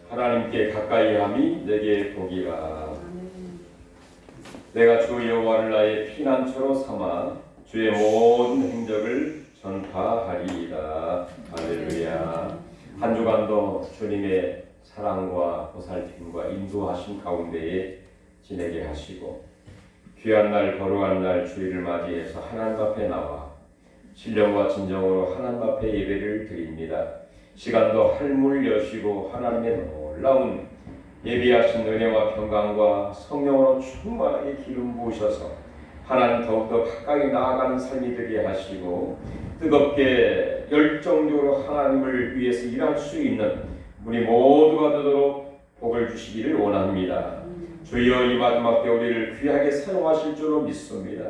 하나님께 가까이함이 내게 복이라. 내가 주 여호와를 나의 피난처로 삼아 주의 모든 행적을 전파하리이다. 할렐루야. 한 주간도 주님의 사랑과 보살핌과 인도하심 가운데에 지내게 하시고, 귀한 날 거룩한 날 주일을 맞이해서 하나님 앞에 나와 신령과 진정으로 하나님 앞에 예배를 드립니다. 시간도 할물 여시고 하나님의 놀라운 예비하신 은혜와 평강과 성령으로 충만하게 기름 부으셔서 하나님 더욱더 가까이 나아가는 삶이 되게 하시고, 뜨겁게 열정적으로 하나님을 위해서 일할 수 있는 우리 모두가 되도록 복을 주시기를 원합니다. 주여, 이 마지막 때 우리를 귀하게 사용하실 줄로 믿습니다.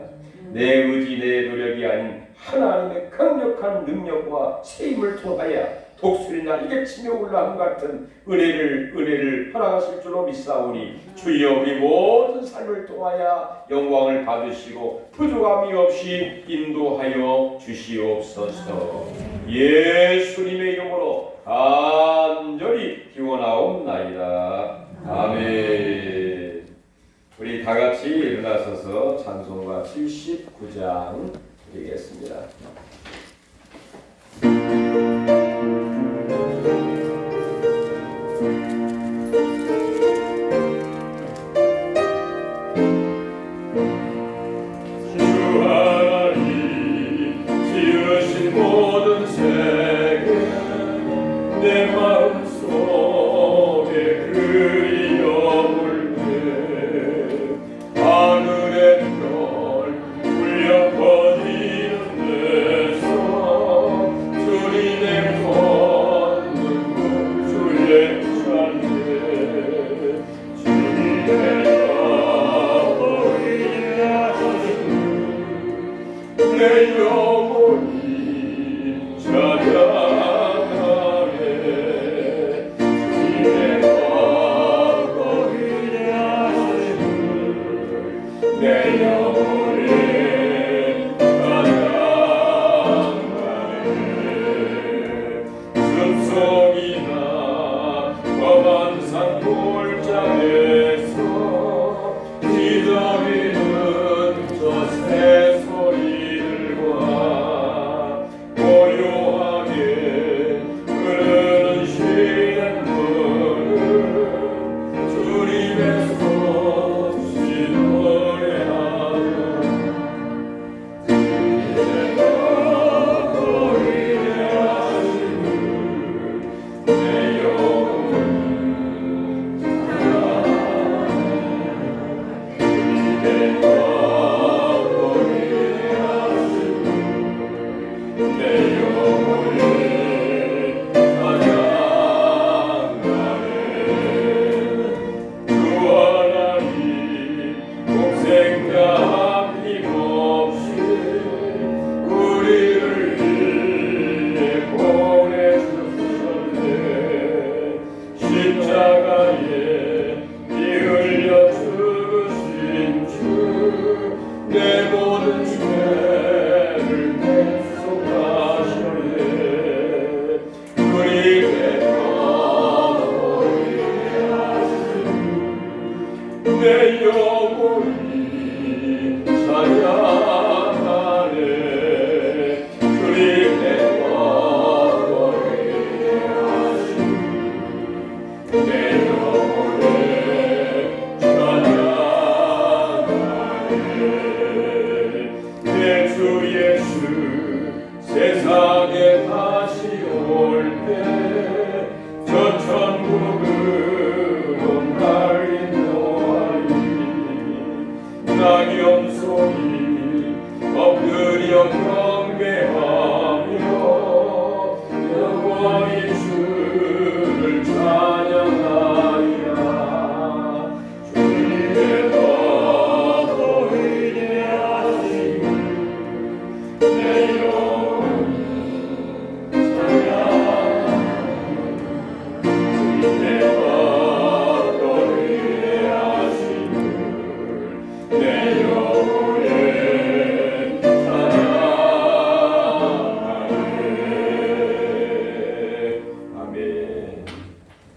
내 의지, 내 노력이 아닌 하나님의 강력한 능력과 세임을 통하여 독수리나 이개치며 올라옴 같은 은혜를 허락하실 줄로 믿사오니, 주여 우리 모든 삶을 통하여 영광을 받으시고 부족함이 없이 인도하여 주시옵소서. 예수님의 이름으로 간절히 기원하옵나이다. 아멘. 우리 다같이 일어나서서 찬송가 79장 드리겠습니다.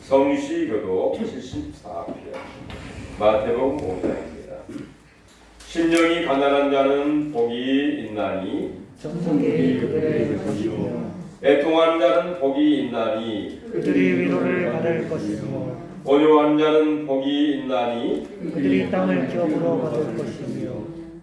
성시교독 74편 마태복음 5장입니다. 심령이 가난한 자는 복이 있나니 정성이 그들의 것이며 애통하는 자는 복이 있나니 그들이 위로를 받을 것이며 온유한 자는 복이 있나니 그들이 땅을 기업으로 받을 것이며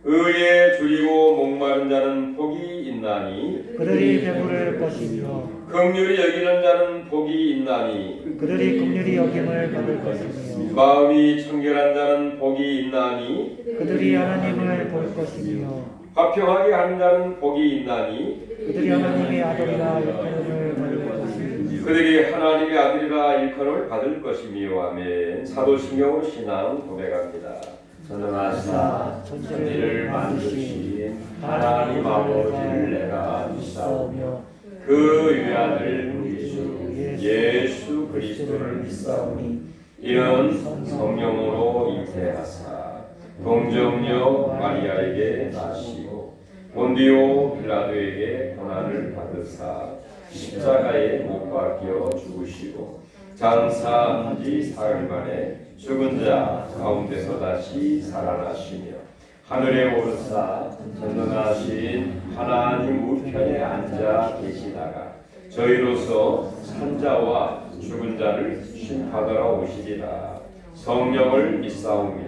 의에 줄이고 목마른 자는 복이 있나니 그들이 배부를 것이며 긍휼히 여기는 자는 복이 있나니 그들이 긍휼히 여김을 받을 것이며 마음이 청결한 자는 복이 있나니 그들이 하나님을 볼 것이며 화평하게 하는 자는 복이 있나니 그들이 하나님의 아들이라 일컬음을 받을 것이며 그들이 하나님의 아들이라 일컬음을 받을 것이며 아멘. 사도신경으로 신앙 고백합니다. 전능하사 천지를 만드신 하나님 아버지를 내가 믿사오며 그 외아들 우리 주 예수 그리스도를 믿사오니 이는 성령으로 잉태하사 동정녀 마리아에게 나시고 본디오 빌라도에게 고난을 받으사 십자가에 못 박혀 죽으시고 장사한 지 사흘 만에 죽은 자 가운데서 다시 살아나시며 하늘에 오르사 전능하신 하나님 우편에 앉아 계시다가 저희로서 산자와 죽은 자를 심판하러 오시리라. 성령을 믿사오며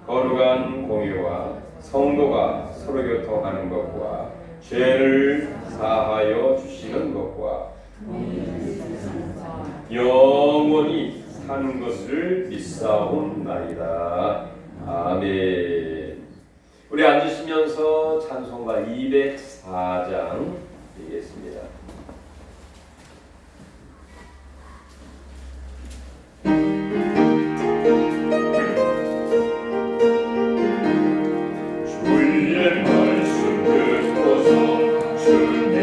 거룩한 공의와 성도가 서로 교통하는 것과 죄를 사하여 주시는 것과 영원히 사는 것을 믿사옵나이다. 아멘. 우리 앉으시면서 찬송가 204장 드리겠습니다. 주의 말씀 듣고서 주의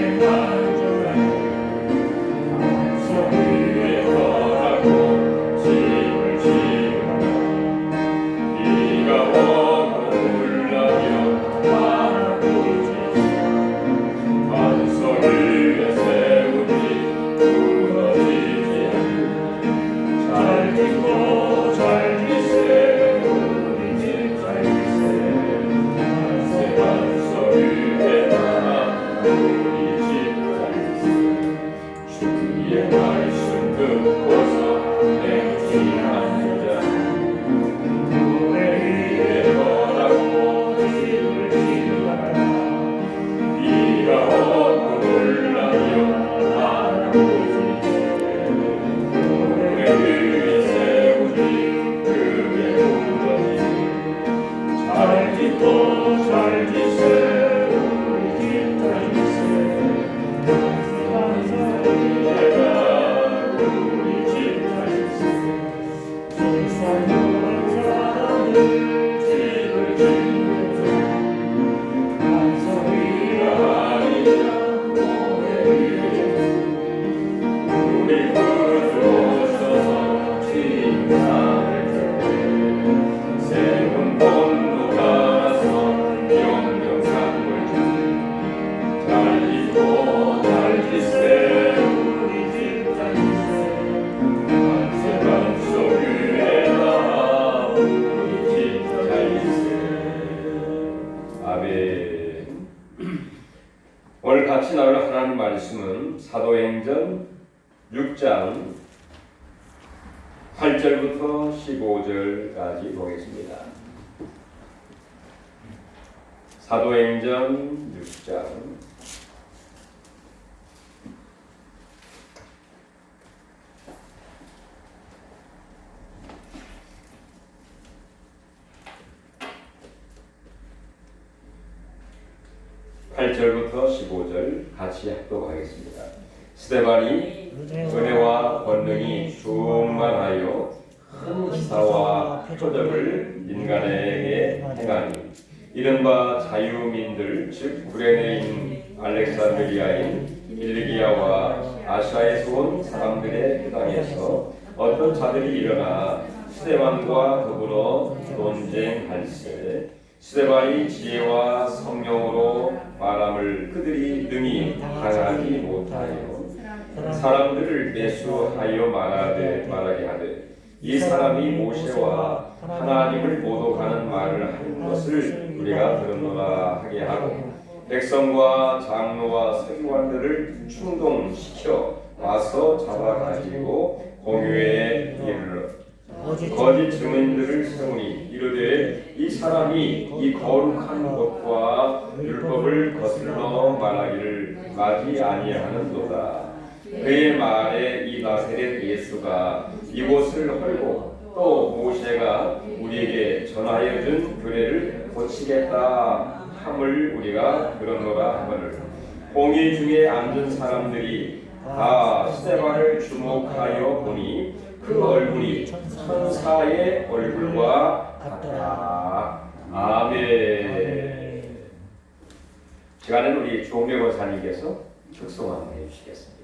오늘 같이 나눌 하나님 말씀은 사도행전 6장 8절부터 15절까지 보겠습니다. 사도행전 6장 8절부터 15절 같이 합독하겠습니다. 스데반이 은혜와 권능이 충만하여 큰 기사와 표적을 인간에게 행하니 이른바 자유민들 즉 구레네인 알렉산드리아인 일리기아와 아시아에서 온 사람들의 땅에서 어떤 자들이 일어나 스데반과 더불어 논쟁할세 스데반이 지혜와 성령으로 말함을 그들이 능히 당하지 못하여 사람들을 매수하여 말하게 하되 이 사람이 모세와 하나님을 모독하는 말을 한 것을 우리가 들었노라 하게 하고 백성과 장로와 서기관들을 충동시켜 와서 잡아가지고 공회에 이르러 거짓 증인들을 세우니 이르되 이 사람이 이 거룩한 곳과 율법을 거슬러 말하기를 마지 아니하는도다. 그의 말에 이 나사렛 예수가 이곳을 헐고 또 모세가 우리에게 전하여 준 규례를 고치겠다 함을 우리가 들었노라 하거늘 공회 중에 앉은 사람들이 다 스데반을 주목하여 보니 그 얼굴이 천사의 얼굴과 같다. 아멘. 시간은 우리 조홍래 권사님께서 축송 한번 해주시겠습니다.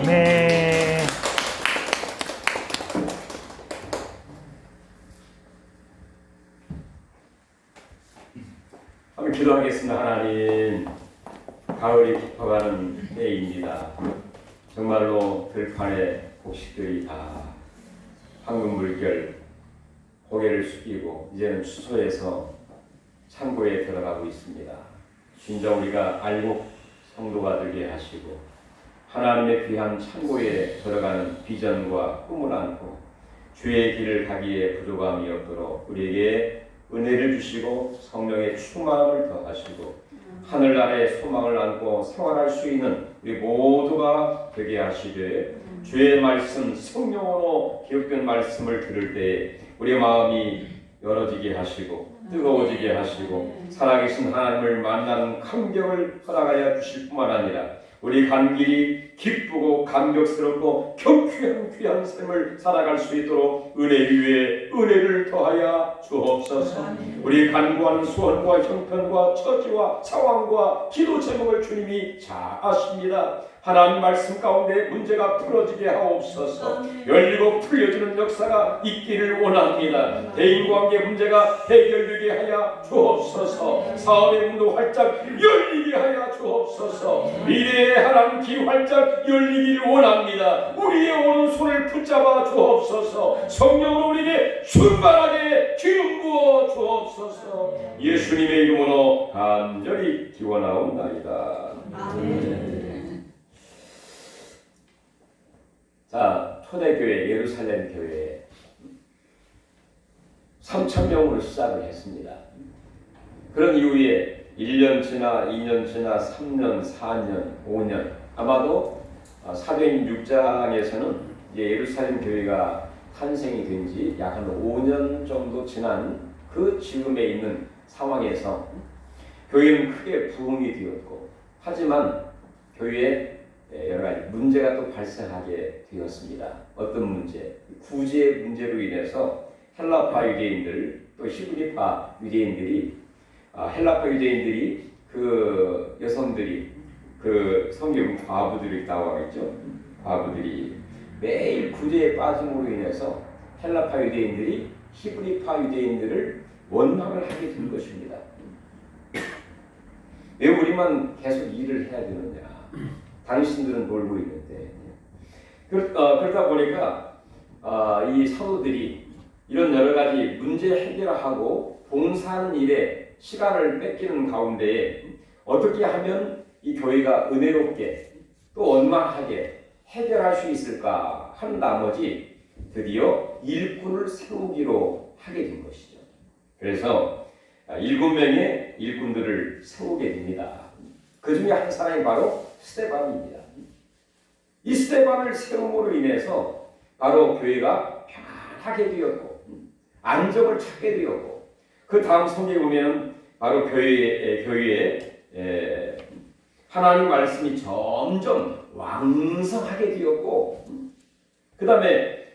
아멘. 한번 기도하겠습니다. 하나님, 가을이 깊어가는 때입니다. 정말로 들판에 곡식들이 다 황금 물결, 고개를 숙이고 이제는 추소해서 창고에 들어가고 있습니다. 진정 우리가 알곡 성도가 되게 하시고 하나님의 귀한 창고에 들어가는 비전과 꿈을 안고 주의 길을 가기에 부족함이 없도록 우리에게 은혜를 주시고 성령의 충만을 더하시고 하늘나라의 소망을 안고 생활할 수 있는 우리 모두가 되게 하시되 주의 말씀 성령으로 기록된 말씀을 들을 때에 우리의 마음이 열어지게 하시고 뜨거워지게 하시고 살아계신 하나님을 만나는 감격을 허락하여 주실 뿐만 아니라 우리 간 길이 기쁘고 감격스럽고 경쾌한 귀한 삶을 살아갈 수 있도록 은혜 위에 은혜를 더하여 주옵소서. 우리 간구하는 소원과 형편과 처지와 상황과 기도 제목을 주님이 잘 아십니다. 하나님 말씀 가운데 문제가 풀어지게 하옵소서. 열리고 풀려지는 역사가 있기를 원합니다. 대인관계 문제가 해결되게 하여 주옵소서. 사업의 문도 활짝 열리게 하여 주옵소서. 미래의 하나님 길 활짝 열리기를 원합니다. 우리의 오른손을 붙잡아 주옵소서. 성령으로 우리에게 충만하게 기름 부어 주옵소서. 예수님의 이름으로 간절히 기원하옵나이다. 아멘. 자, 초대교회 예루살렘 교회 3,000명으로 시작을 했습니다. 그런 이후에 1년 지나 2년 지나 3년 4년 5년 아마도 사도행 6장에서는 이제 예루살렘 교회가 탄생이 된 지 약 한 5년 정도 지난 그 지금에 있는 상황에서 교회는 크게 부흥이 되었고 하지만 교회에 여러 가지 문제가 또 발생하게 되었습니다. 어떤 문제? 구제의 문제로 인해서 헬라파 유대인들 또 히브리파 유대인들이 헬라파 유대인들이 그 여성들이 그 성경 과부들이 나와 있죠. 과부들이 매일 구제에 빠짐으로 인해서 헬라파 유대인들이 히브리파 유대인들을 원망을 하게 된 것입니다. 왜 우리만 계속 일을 해야 되느냐? 당신들은 놀고 있는데. 그러다 보니까 이 사도들이 이런 여러 가지 문제 해결하고 봉사하는 일에 시간을 뺏기는 가운데에 어떻게 하면 이 교회가 은혜롭게 또 원만하게 해결할 수 있을까 하는 나머지 드디어 일꾼을 세우기로 하게 된 것이죠. 그래서 7명의 일꾼들을 세우게 됩니다. 그 중에 한 사람이 바로 스데반입니다. 이 스데반을 세움으로 인해서 바로 교회가 평안하게 되었고 안정을 찾게 되었고 그 다음 성경에 보면 바로 교회에 하나님 말씀이 점점 왕성하게 되었고 그 다음에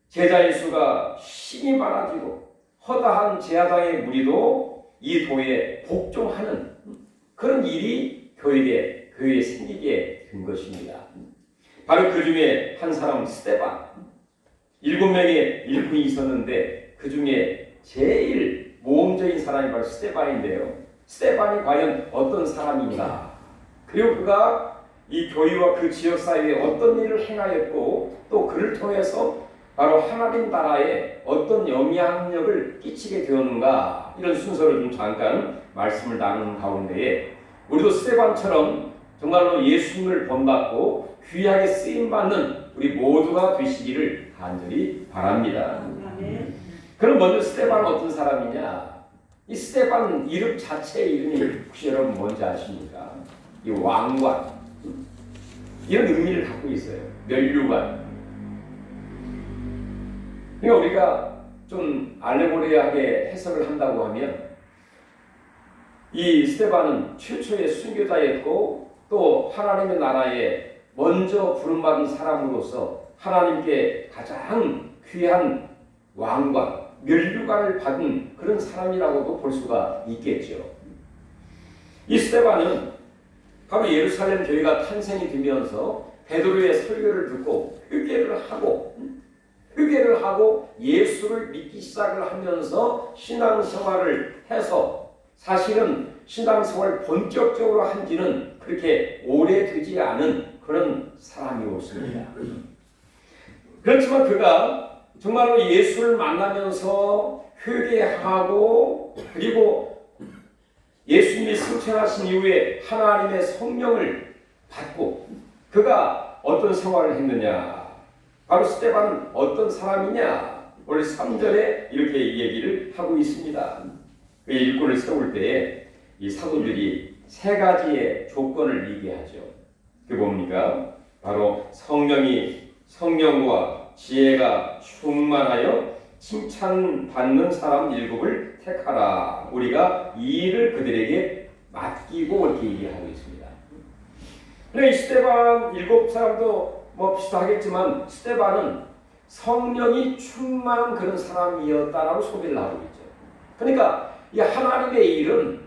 제자의 수가 힘이 많아지고 허다한 제사장의 무리도 이 도에 복종하는 그런 일이 교회에 생기게 된 것입니다. 바로 그 중에 한 사람 스데반 7명의 일꾼이 있었는데 그 중에 제일 모험적인 사람이 바로 스데반인데요. 스데반이 과연 어떤 사람인가? 그리고 그가 이 교회와 그 지역 사회에 어떤 일을 행하였고 또 그를 통해서 바로 하나님 나라에 어떤 영향력을 끼치게 되었는가 이런 순서를 좀 잠깐 말씀을 나누는 가운데에 우리도 스데반처럼 정말로 예수님을 본받고 귀하게 쓰임받는 우리 모두가 되시기를 간절히 바랍니다. 그럼 먼저 스데반은 어떤 사람이냐? 이 스데반 이름 자체의 이름이 혹시 여러분 뭔지 아십니까? 이 왕관 이런 의미를 갖고 있어요. 면류관. 그러니까 우리가 좀 알레고리하게 해석을 한다고 하면 이 스데반은 최초의 순교자였고 또 하나님의 나라에 먼저 부름받은 사람으로서 하나님께 가장 귀한 왕관, 면류관을 받은 그런 사람이라고도 볼 수가 있겠죠. 이 스데반은 바로 예루살렘 교회가 탄생이 되면서 베드로의 설교를 듣고 회개를 하고 예수를 믿기 시작을 하면서 신앙생활을 해서 사실은 신앙생활을 본격적으로 한 지는 그렇게 오래되지 않은 그런 사람이었습니다. 그렇지만 그가 정말로 예수를 만나면서 회개하고 그리고 예수님이 승천하신 이후에 하나님의 성령을 받고 그가 어떤 생활을 했느냐? 바로 스데반은 어떤 사람이냐? 오늘 3절에 이렇게 얘기를 하고 있습니다. 그 일꾼을 세울 때에 이 사도들이 세 가지의 조건을 얘기하죠. 그게 뭡니까? 바로 성령과 지혜가 충만하여 칭찬받는 사람 7을 택하라. 우리가 이 일을 그들에게 맡기고 이렇게 얘기하고 있습니다. 그래, 이 스데반 7사람도 뭐 비슷하겠지만 스데반은 성령이 충만한 그런 사람이었다라고 소개를 하고 있죠. 그러니까 이 하나님의 일은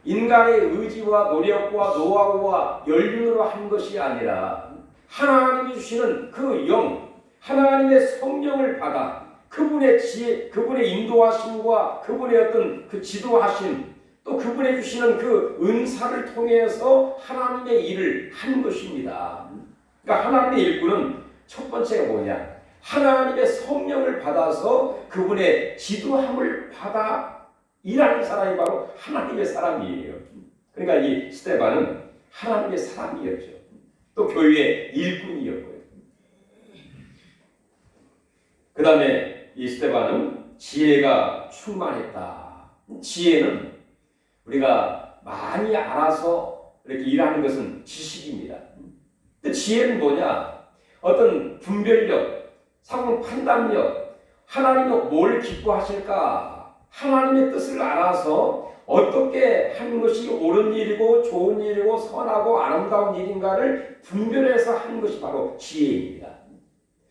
인간의 의지와 노력과 노하우와 연륜으로 한 것이 아니라 하나님이 주시는 그 영, 하나님의 성령을 받아 그분의 지혜, 그분의 인도하심과 그분의 어떤 그 지도하심, 또 그분의 주시는 그 은사를 통해서 하나님의 일을 한 것입니다. 그러니까 하나님의 일꾼은 첫 번째가 뭐냐? 하나님의 성령을 받아서 그분의 지도함을 받아 일하는 사람이 바로 하나님의 사람이에요. 그러니까 이 스데반은 하나님의 사람이었죠. 또 교회의 일꾼이었고요. 그 다음에 이 스데반은 지혜가 충만했다. 지혜는 우리가 많이 알아서 이렇게 일하는 것은 지식입니다. 근데 지혜는 뭐냐? 어떤 분별력, 상황 판단력, 하나님은 뭘 기뻐하실까? 하나님의 뜻을 알아서 어떻게 하는 것이 옳은 일이고 좋은 일이고 선하고 아름다운 일인가를 분별해서 하는 것이 바로 지혜입니다.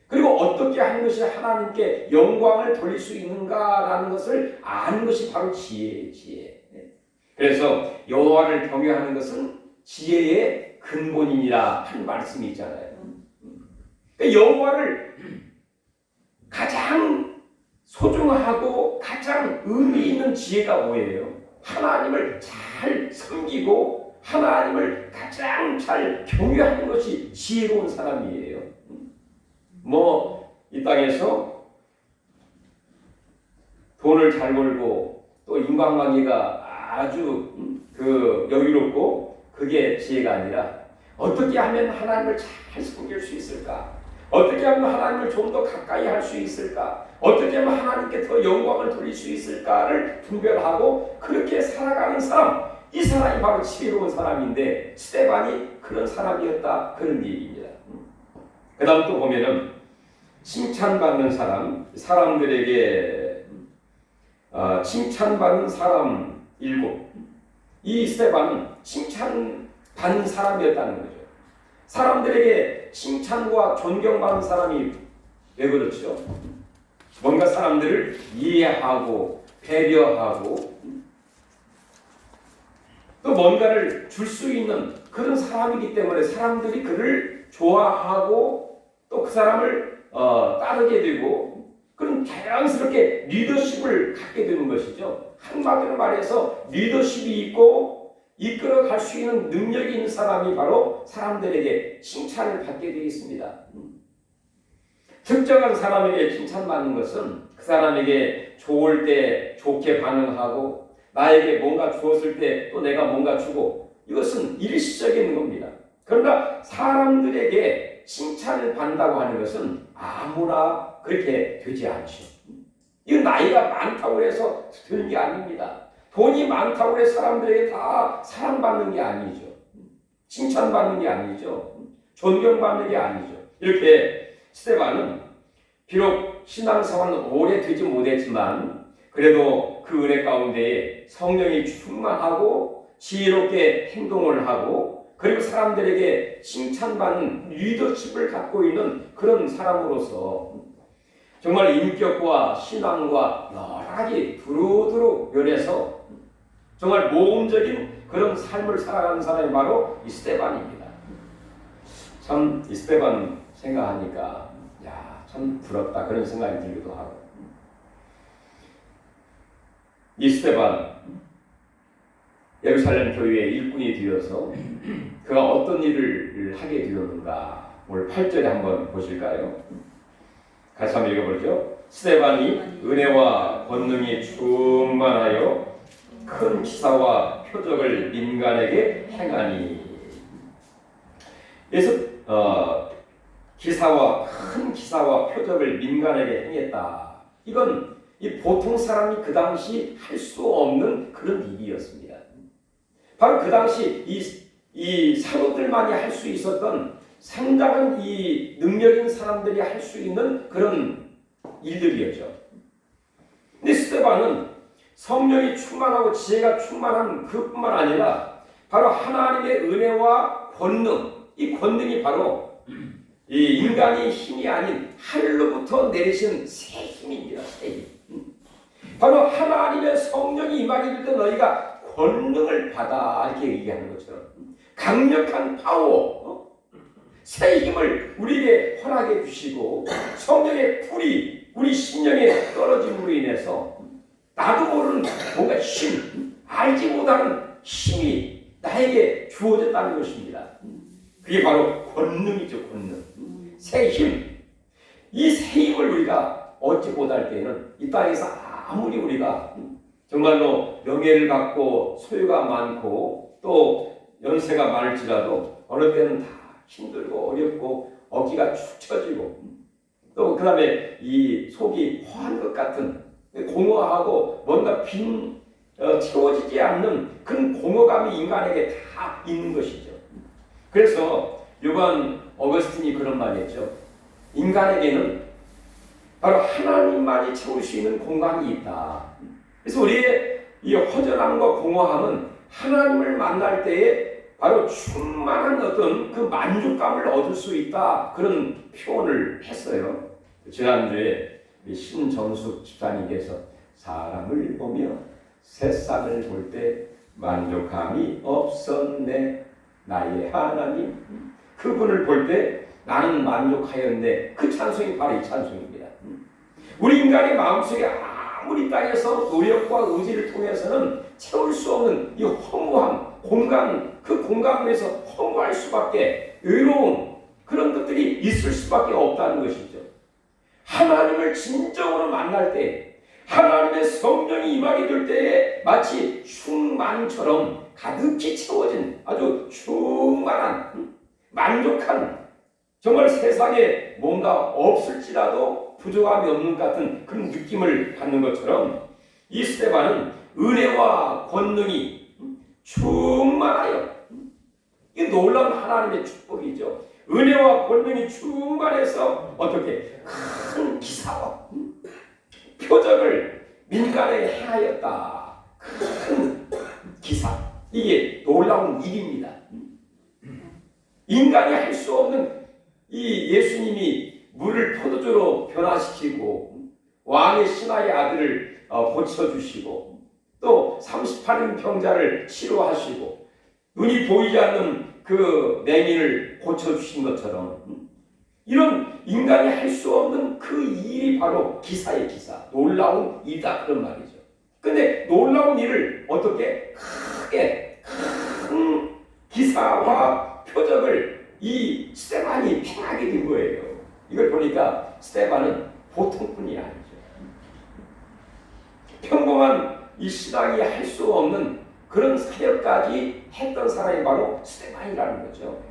그리고 어떻게 하는 것이 하나님께 영광을 돌릴 수 있는가라는 것을 아는 것이 바로 지혜예요. 지혜. 그래서 여호와를 경외하는 것은 지혜의 근본이니라 한 말씀이 있잖아요. 그러니까 여호와를 가장 소중하고 가장 의미 있는 지혜가 뭐예요? 하나님을 잘 섬기고 하나님을 가장 잘 경외하는 것이 지혜로운 사람이에요. 이 땅에서 돈을 잘 벌고 또 인간관계가 아주 여유롭고 그게 지혜가 아니라 어떻게 하면 하나님을 잘 섬길 수 있을까? 어떻게 하면 하나님을 좀 더 가까이 할 수 있을까? 어떻게 하면 하나님께 더 영광을 돌릴 수 있을까를 분별하고 그렇게 살아가는 사람, 이 사람이 바로 지혜로운 사람인데 스데반이 그런 사람이었다, 그런 얘기입니다. 그 다음 또 보면은 칭찬받는 사람, 사람들에게 칭찬받는 사람 7. 이 스데반은 칭찬받는 사람이었다는 거죠. 사람들에게 칭찬과 존경받는 사람이 왜 그렇죠? 뭔가 사람들을 이해하고 배려하고 또 뭔가를 줄 수 있는 그런 사람이기 때문에 사람들이 그를 좋아하고 또 그 사람을 따르게 되고 그런 자연스럽게 리더십을 갖게 되는 것이죠. 한마디로 말해서 리더십이 있고 이끌어갈 수 있는 능력이 있는 사람이 바로 사람들에게 칭찬을 받게 되어 있습니다. 특정한 사람에게 칭찬받는 것은 그 사람에게 좋을 때 좋게 반응하고 나에게 뭔가 주었을 때 또 내가 뭔가 주고 이것은 일시적인 겁니다. 그러나 사람들에게 칭찬을 받는다고 하는 것은 아무나 그렇게 되지 않죠. 이건 나이가 많다고 해서 되는 게 아닙니다. 돈이 많다고 해서 사람들에게 다 사랑받는 게 아니죠. 칭찬받는 게 아니죠. 존경받는 게 아니죠. 이렇게 스데반은 비록 신앙생활은 오래 되지 못했지만 그래도 그 은혜 가운데에 성령이 충만하고 지혜롭게 행동을 하고 그리고 사람들에게 칭찬받는 리더십을 갖고 있는 그런 사람으로서 정말 인격과 신앙과 여러 가지 두루두루 면해서 정말 모험적인 그런 삶을 살아가는 사람이 바로 이 스데반입니다. 참 이 스데반 생각하니까 참 부럽다 그런 생각이 들기도 하고 이 스데반 예루살렘 교회의 일꾼이 되어서 그가 어떤 일을 하게 되었는가 오늘 8절에 한번 보실까요? 같이 한번 읽어보죠. 스데반이 은혜와 권능이 충만하여 큰 기사와 표적을 민간에게 행하니. 그래서 큰 기사와 표적을 민간에게 행했다. 이건 이 보통 사람이 그 당시 할 수 없는 그런 일이었습니다. 바로 그 당시 이 사도들만이 할 수 있었던 상당한 이 능력인 사람들이 할 수 있는 그런 일들이었죠. 근데 스데반은 성령이 충만하고 지혜가 충만한 그뿐만 아니라 바로 하나님의 은혜와 권능, 이 권능이 바로 이 인간의 힘이 아닌 하늘로부터 내리신 새 힘입니다. 새 힘. 바로 하나님의 성령이 임하게 될 때 너희가 권능을 받아, 이렇게 얘기하는 것처럼 강력한 파워, 새 힘을 우리에게 허락해 주시고 성령의 불이 우리 심령에 떨어짐으로 인해서 나도 모르는 뭔가 힘, 알지 못하는 힘이 나에게 주어졌다는 것입니다. 그게 바로 권능이죠. 권능, 새 힘. 이 새 힘을 우리가 얻지 못할 때에는 이 땅에서 아무리 우리가 정말로 명예를 갖고 소유가 많고 또 연세가 많을지라도 어느 때는 다 힘들고 어렵고 어깨가 축 처지고 또 그 다음에 이 속이 허한 것 같은 공허하고 뭔가 채워지지 않는 그런 공허감이 인간에게 다 있는 것이죠. 그래서 요한 어거스틴이 그런 말을 했죠. 인간에게는 바로 하나님만이 채울 수 있는 공간이 있다. 그래서 우리의 이 허전함과 공허함은 하나님을 만날 때에 바로 충만한 어떤 그 만족감을 얻을 수 있다. 그런 표현을 했어요. 지난주에 신정숙 집사님께서 사람을 보며 세상을 볼 때 만족함이 없었네. 나의 하나님. 그분을 볼 때 나는 만족하였네. 그 찬송이 바로 이 찬송입니다. 우리 인간의 마음속에 아무리 땅에서 노력과 의지를 통해서는 채울 수 없는 이 허무함, 공간, 그 공간에서 허무할 수밖에, 외로움, 그런 것들이 있을 수밖에 없다는 것이죠. 하나님을 진정으로 만날 때, 하나님의 성령이 임하게 될 때에 마치 충만처럼 가득히 채워진 아주 충만한, 만족한, 정말 세상에 뭔가 없을지라도 부족함이 없는 것 같은 그런 느낌을 받는 것처럼 이 스데반은 은혜와 권능이 충만하여, 이 놀라운 하나님의 축복이죠. 은혜와 권능이 충만해서 어떻게 큰 기사와 표적을 민간에 행하였다. 큰 기사, 이게 놀라운 일입니다. 인간이 할 수 없는 이 예수님이 물을 포도주로 변화시키고 왕의 신하의 아들을 고쳐주시고 또 38인 병자를 치료하시고 눈이 보이지 않는 그 맹인을 고쳐주신 것처럼 이런 인간이 할 수 없는 그 일이 바로 기사의 기사, 놀라운 일이다, 그런 말이죠. 근데 놀라운 일을 어떻게 크게 큰 기사와 표적을 이 스데반이 행하게 된 거예요. 이걸 보니까 스데반은 보통 분이 아니죠. 평범한 이 신앙이 할 수 없는 그런 사역까지 했던 사람이 바로 스데반이라는 거죠.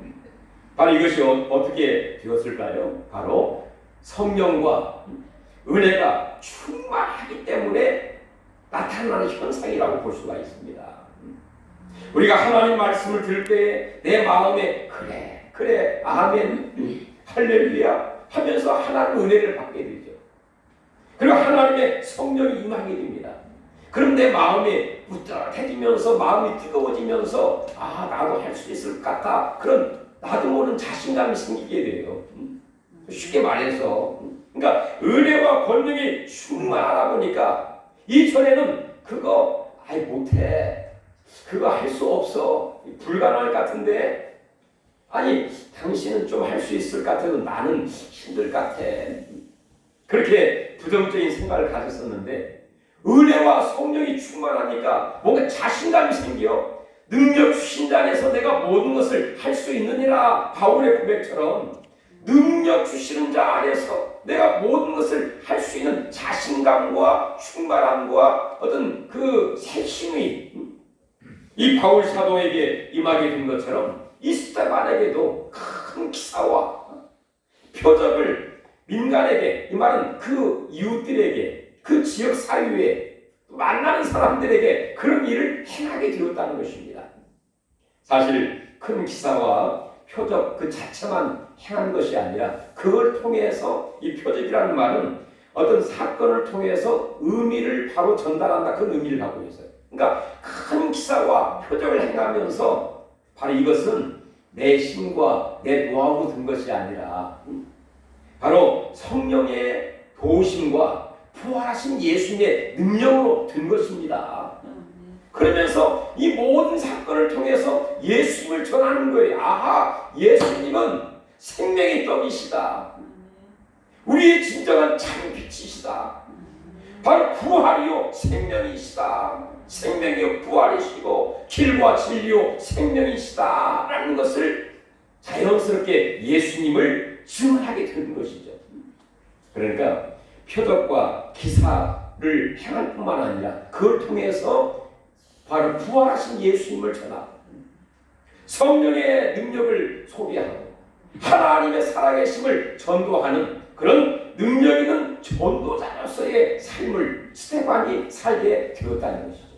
바로 이것이 어떻게 되었을까요? 바로 성령과 은혜가 충만하기 때문에 나타나는 현상이라고 볼 수가 있습니다. 우리가 하나님 말씀을 들을 때 내 마음에 그래 아멘 할렐루야 하면서 하나님의 은혜를 받게 되죠. 그리고 하나님의 성령이 임하게 됩니다. 그럼 내 마음이 뿌듯해지면서 마음이 뜨거워지면서 나도 할 수 있을 것 같아, 그런 나도 모르는 자신감이 생기게 돼요. 쉽게 말해서 그러니까 은혜와 권능이 충만하다 보니까 이전에는 그거 못해, 그거 할 수 없어, 불가능할 것 같은데, 아니 당신은 좀 할 수 있을 것 같아도 나는 힘들 것 같아, 그렇게 부정적인 생각을 가졌었는데 은혜와 성령이 충만하니까 뭔가 자신감이 생겨. 능력 신단에서 내가 모든 것을 할 수 있느니라, 바울의 고백처럼 능력 주시는 자 안에서 내가 모든 것을 할 수 있는 자신감과 충만함과 어떤 그 새심이 이 바울 사도에게 임하게 된 것처럼 이 스데반에게도 큰 기사와 표적을 민간에게, 이 말은 그 이웃들에게, 그 지역 사회에 만나는 사람들에게 그런 일을 행하게 되었다는 것입니다. 사실 큰 기사와 표적 그 자체만 행한 것이 아니라 그걸 통해서 이 표적이라는 말은 어떤 사건을 통해서 의미를 바로 전달한다, 그런 의미를 갖고 있어요. 그러니까 큰 기사와 표적을 행하면서 바로 이것은 내 힘과 내 노하우로 든 것이 아니라 바로 성령의 도우심과 부활하신 예수님의 능력으로 든 것입니다. 그러면서 이 모든 사건을 통해서 예수님을 전하는 거예요. 아하, 예수님은 생명의 떡이시다. 우리의 진정한 참 빛이시다. 바로 부활이요 생명이시다. 생명이요 부활이시고 길과 진리요 생명이시다 라는 것을 자연스럽게 예수님을 증언하게 되는 것이죠. 그러니까 표적과 기사를 행할 뿐만 아니라 그걸 통해서 바로 부활하신 예수님을 전하고 성령의 능력을 소개하고 하나님의 살아계심을 전도하는 그런 능력 있는 전도자로서의 삶을 스데반이 살게 되었다는 것이죠.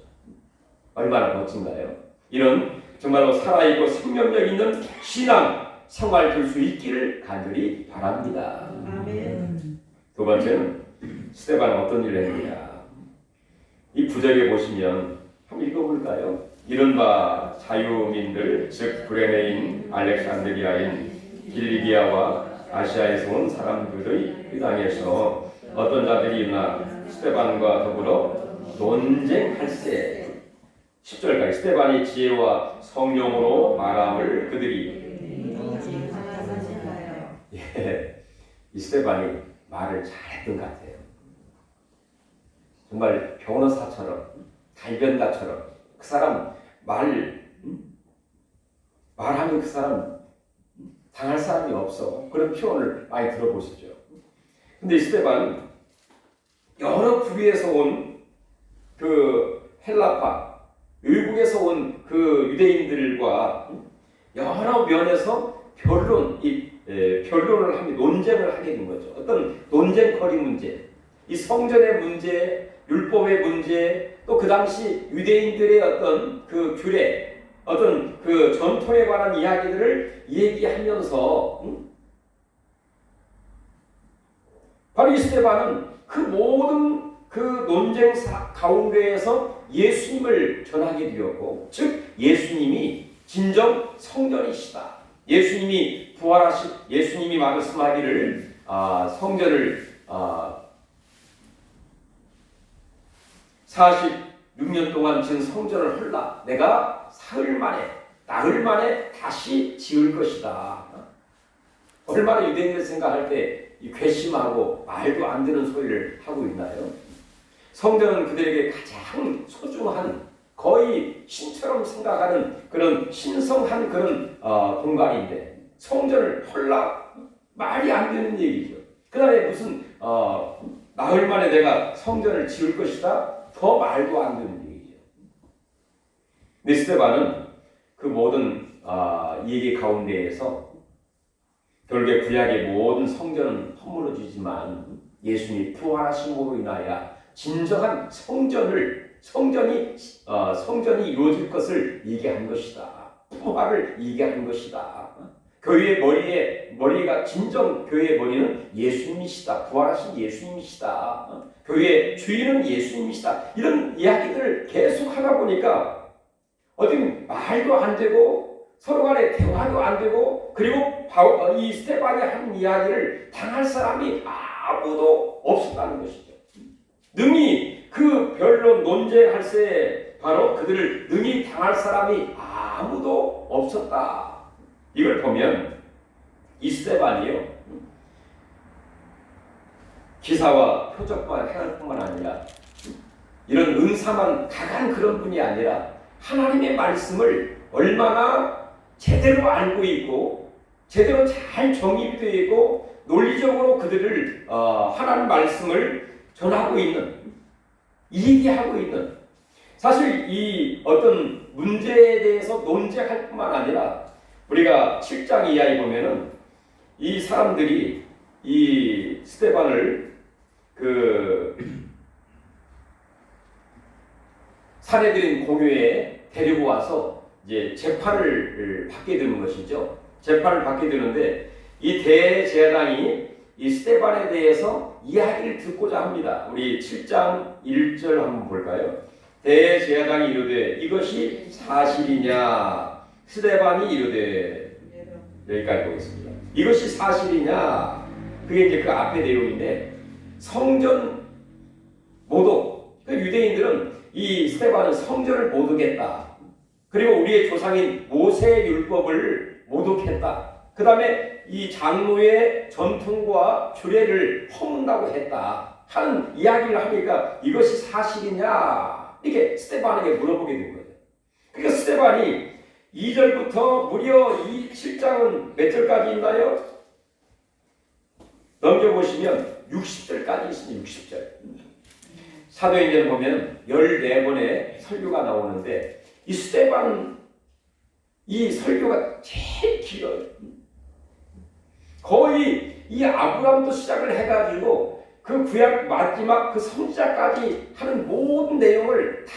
얼마나 멋진가요? 이런 정말로 살아있고 생명력 있는 신앙 생활 될 수 있기를 간절히 바랍니다. 아멘. 두 번째는 스데반은 어떤 일을 했느냐. 이 구절에 보시면 한번 읽어볼까요? 이른바 자유민들, 즉 브레네인, 알렉산드리아인, 길리기아와 아시아에서 온 사람들의 그 땅에서 어떤 자들이 있나 스데반과 더불어 논쟁할세. 10절까지 스데반이 지혜와 성령으로 말함을 그들이 이 스데반이 말을 잘했던 것 같아요. 정말 변호사처럼 달변가처럼 그 사람 말하면 그 사람 당할 사람이 없어. 그런 표현을 많이 들어보시죠. 근데 이 스데반은 여러 부류에서 온 그 헬라파, 외국에서 온 그 유대인들과 여러 면에서 변론을 하게, 논쟁을 하게 된 거죠. 어떤 논쟁거리 문제, 이 성전의 문제, 율법의 문제, 또 그 당시 유대인들의 어떤 그 규례, 어떤 그 전통에 관한 이야기들을 얘기하면서 바로 이 스데반은 그 모든 그 논쟁 가운데에서 예수님을 전하게 되었고, 즉 예수님이 진정 성전이시다. 예수님이 부활하신 예수님이 말씀하기를 성전을 46년 동안 지은 성전을 헐라 내가 나흘 만에 다시 지을 것이다. 얼마나 유대인들 생각할 때 괘씸하고 말도 안 되는 소리를 하고 있나요? 성전은 그들에게 가장 소중한, 거의 신처럼 생각하는 그런 신성한 그런 공간인데 성전을 헐라, 말이 안 되는 얘기죠. 그 다음에 무슨 나흘 만에 내가 성전을 지을 것이다, 더 말도 안 되는 얘기죠. 근데 스데반은 그 모든 얘기 가운데에서 결국에 구약의 모든 성전은 허물어지지만 예수님이 부활하심으로 인하여 진정한 성전이 이루어질 것을 얘기한 것이다. 부활을 얘기한 것이다. 교회의 머리가 진정 교회의 머리는 예수님이시다. 부활하신 예수님이시다. 교회의 주인은 예수님이시다. 이런 이야기들을 계속 하다 보니까 어떻게 말도 안 되고 서로 간에 대화도 안 되고, 그리고 이 스데반이 한 이야기를 당할 사람이 아무도 없었다는 것이죠. 능히 그 변론 논쟁할 때 바로 그들을 능히 당할 사람이 아무도 없었다. 이걸 보면 이 스데반이요, 기사와 표적만 행할 뿐만 아니라 이런 은사만 강한 그런 분이 아니라 하나님의 말씀을 얼마나 제대로 알고 있고 제대로 잘 정립이 되어 있고 논리적으로 그들을 하나님 말씀을 전하고 있는, 얘기하고 있는, 사실 이 어떤 문제에 대해서 논쟁할 뿐만 아니라 우리가 7장 이하에 보면은 이 사람들이 이 스데반을 사내들인 공유에 데리고 와서 이제 재판을 받게 되는 것이죠. 재판을 받게 되는데 이 대제사장이 이 스데반에 대해서 이야기를 듣고자 합니다. 우리 7장 1절 한번 볼까요? 대제사장이 이르되 이것이 사실이냐? 스데반이 이르되, 여기까지 보겠습니다. 이것이 사실이냐? 그게 이제 그 앞에 내용인데, 성전 모독. 그 유대인들은 이 스데반은 성전을 모독했다. 그리고 우리의 조상인 모세의 율법을 모독했다. 그 다음에 이 장로의 전통과 규례를 허문다고 했다 하는 이야기를 하니까 이것이 사실이냐? 이렇게 스데반에게 물어보게 된 거예요. 그러니까 스데반이 2절부터 무려 이 7장은 몇 절까지 있나요? 넘겨보시면 60절까지 있습니다. 60절. 사도행전 보면 14번의 설교가 나오는데 이 스데반 이 설교가 제일 길어요. 거의 이 아브라함부터 시작을 해가지고 그 구약 마지막 그 선지자까지 하는 모든 내용을 다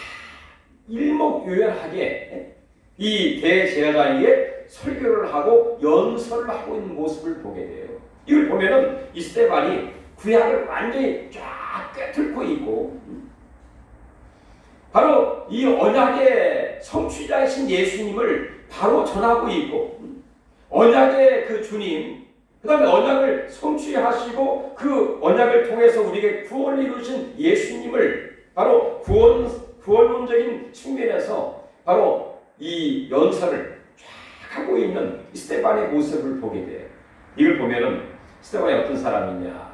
일목요연하게 이 대제사장에게 설교를 하고 연설을 하고 있는 모습을 보게 돼요. 이걸 보면은 이 스데반이 구약을 완전히 쫙 꿰뚫고 있고 바로 이 언약의 성취자이신 예수님을 바로 전하고 있고 언약의 그 주님, 그 다음에 언약을 성취하시고 그 언약을 통해서 우리에게 구원을 이루신 예수님을 바로 구원론적인 측면에서 바로 이 연설을 쫙 하고 있는 스데반의 모습을 보게 돼요. 이걸 보면은 스데반이 어떤 사람이냐?